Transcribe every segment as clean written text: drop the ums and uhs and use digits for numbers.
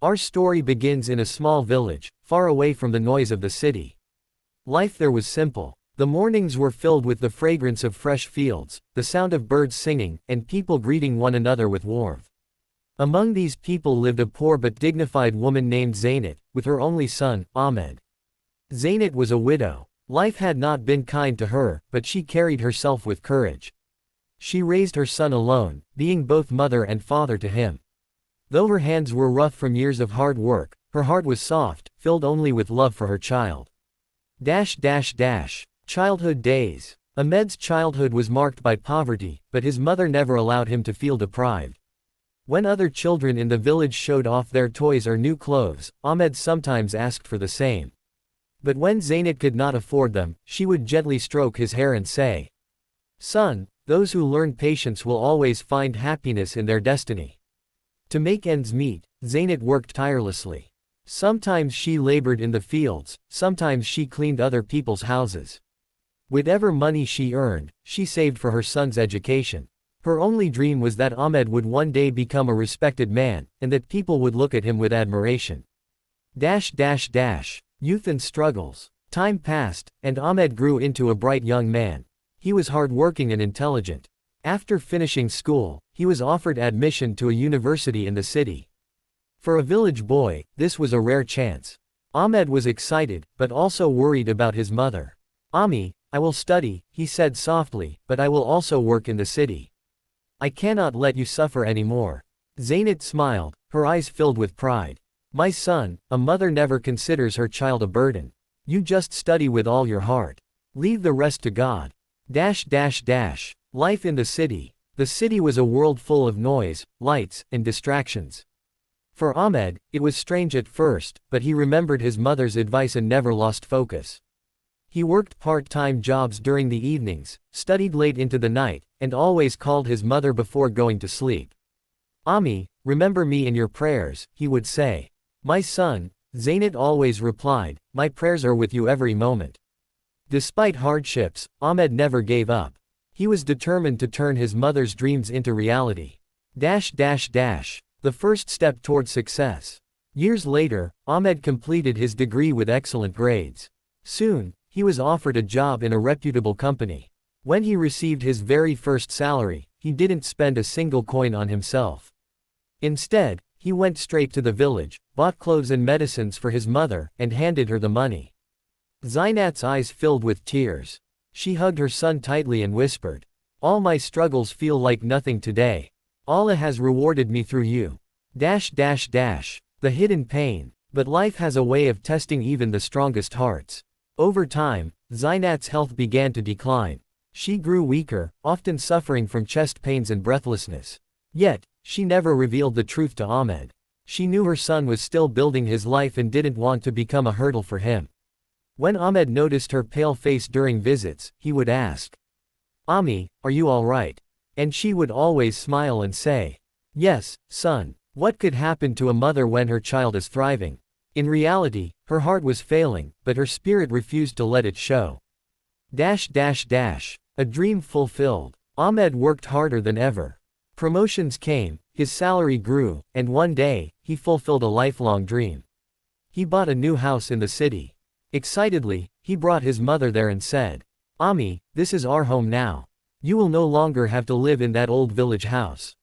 Our story begins in a small village, far away from the noise of the city. Life there was simple. The mornings were filled with the fragrance of fresh fields, the sound of birds singing, and people greeting one another with warmth. Among these people lived a poor but dignified woman named Zainat, with her only son, Ahmed. Zainat was a widow. Life had not been kind to her, but she carried herself with courage. She raised her son alone, being both mother and father to him. Though her hands were rough from years of hard work, her heart was soft, filled only with love for her child. Childhood days. Ahmed's childhood was marked by poverty, but his mother never allowed him to feel deprived. When other children in the village showed off their toys or new clothes, Ahmed sometimes asked for the same. But when Zainat could not afford them, she would gently stroke his hair and say, "Son, those who learn patience will always find happiness in their destiny." To make ends meet, Zainat worked tirelessly. Sometimes she labored in the fields, sometimes she cleaned other people's houses. Whatever money she earned, she saved for her son's education. Her only dream was that Ahmed would one day become a respected man, and that people would look at him with admiration. Youth and struggles. Time passed, and Ahmed grew into a bright young man. He was hardworking and intelligent. After finishing school, he was offered admission to a university in the city. For a village boy, this was a rare chance. Ahmed was excited, but also worried about his mother. "Ami, I will study," he said softly, "but I will also work in the city. I cannot let you suffer anymore." Zainat smiled, her eyes filled with pride. "My son, a mother never considers her child a burden. You just study with all your heart. Leave the rest to God." Life in the city. The city was a world full of noise, lights, and distractions. For Ahmed, it was strange at first, but he remembered his mother's advice and never lost focus. He worked part-time jobs during the evenings, studied late into the night, and always called his mother before going to sleep. "Ami, remember me in your prayers," he would say. "My son," Zainat always replied, "my prayers are with you every moment." Despite hardships, Ahmed never gave up. He was determined to turn his mother's dreams into reality. The first step toward success. Years later, Ahmed completed his degree with excellent grades. Soon, he was offered a job in a reputable company. When he received his very first salary, he didn't spend a single coin on himself. Instead, he went straight to the village, bought clothes and medicines for his mother, and handed her the money. Zainat's eyes filled with tears. She hugged her son tightly and whispered, "All my struggles feel like nothing today. Allah has rewarded me through you." The hidden pain. But life has a way of testing even the strongest hearts. Over time, Zainat's health began to decline. She grew weaker, often suffering from chest pains and breathlessness. Yet, she never revealed the truth to Ahmed. She knew her son was still building his life and didn't want to become a hurdle for him. When Ahmed noticed her pale face during visits, he would ask, "Ami, are you all right?" And she would always smile and say, "Yes, son." What could happen to a mother when her child is thriving? In reality, her heart was failing, but her spirit refused to let it show. A dream fulfilled. Ahmed worked harder than ever. Promotions came, his salary grew, and one day, he fulfilled a lifelong dream. He bought a new house in the city. Excitedly, he brought his mother there and said, "Ami, this is our home now. You will no longer have to live in that old village house.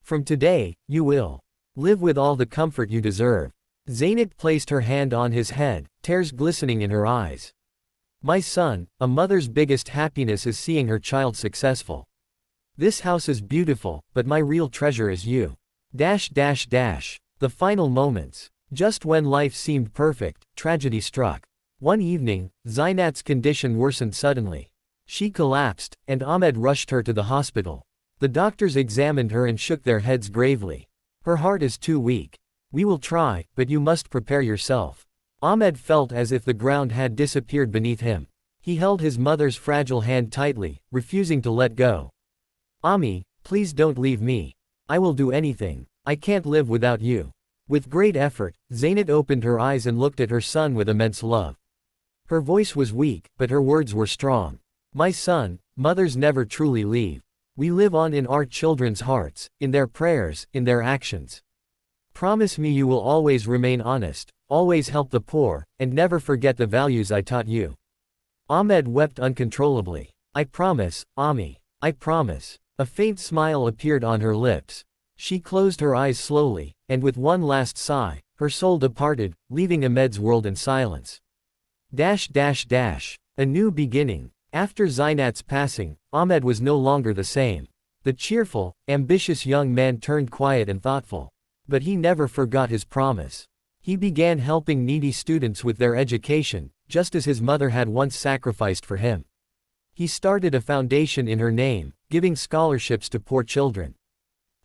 From today, you will live with all the comfort you deserve." Zainat placed her hand on his head, tears glistening in her eyes. "My son, a mother's biggest happiness is seeing her child successful. This house is beautiful, but my real treasure is you." The final moments. Just when life seemed perfect, tragedy struck. One evening, Zainat's condition worsened suddenly. She collapsed, and Ahmed rushed her to the hospital. The doctors examined her and shook their heads gravely. "Her heart is too weak. We will try, but you must prepare yourself." Ahmed felt as if the ground had disappeared beneath him. He held his mother's fragile hand tightly, refusing to let go. "Ami, please don't leave me. I will do anything. I can't live without you." With great effort, Zainat opened her eyes and looked at her son with immense love. Her voice was weak, but her words were strong. "My son, mothers never truly leave. We live on in our children's hearts, in their prayers, in their actions. promise me you will always remain honest, always help the poor, and never forget the values I taught you. Ahmed wept uncontrollably. I promise, Ami. I promise. A faint smile appeared on her lips. She closed her eyes slowly, and with one last sigh, her soul departed, leaving Ahmed's world in silence. A new beginning. After Zainat's passing, Ahmed was no longer the same. The cheerful, ambitious young man turned quiet and thoughtful. But he never forgot his promise. He began helping needy students with their education, just as his mother had once sacrificed for him. He started a foundation in her name, giving scholarships to poor children.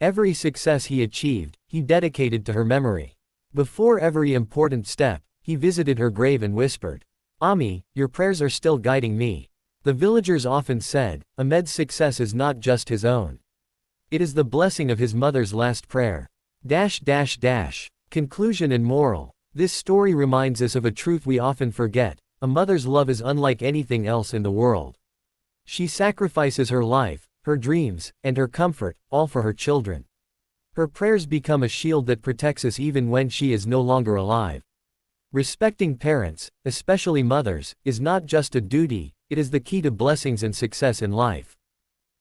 Every success he achieved, he dedicated to her memory. Before every important step, he visited her grave and whispered, Ami, your prayers are still guiding me. The villagers often said, Ahmed's success is not just his own. It is the blessing of his mother's last prayer. Conclusion and moral. This story reminds us of a truth we often forget: a mother's love is unlike anything else in the world. She sacrifices her life, her dreams, and her comfort, all for her children. Her prayers become a shield that protects us even when she is no longer alive. Respecting parents, especially mothers, is not just a duty, it is the key to blessings and success in life.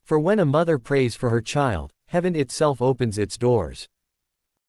For when a mother prays for her child, heaven itself opens its doors.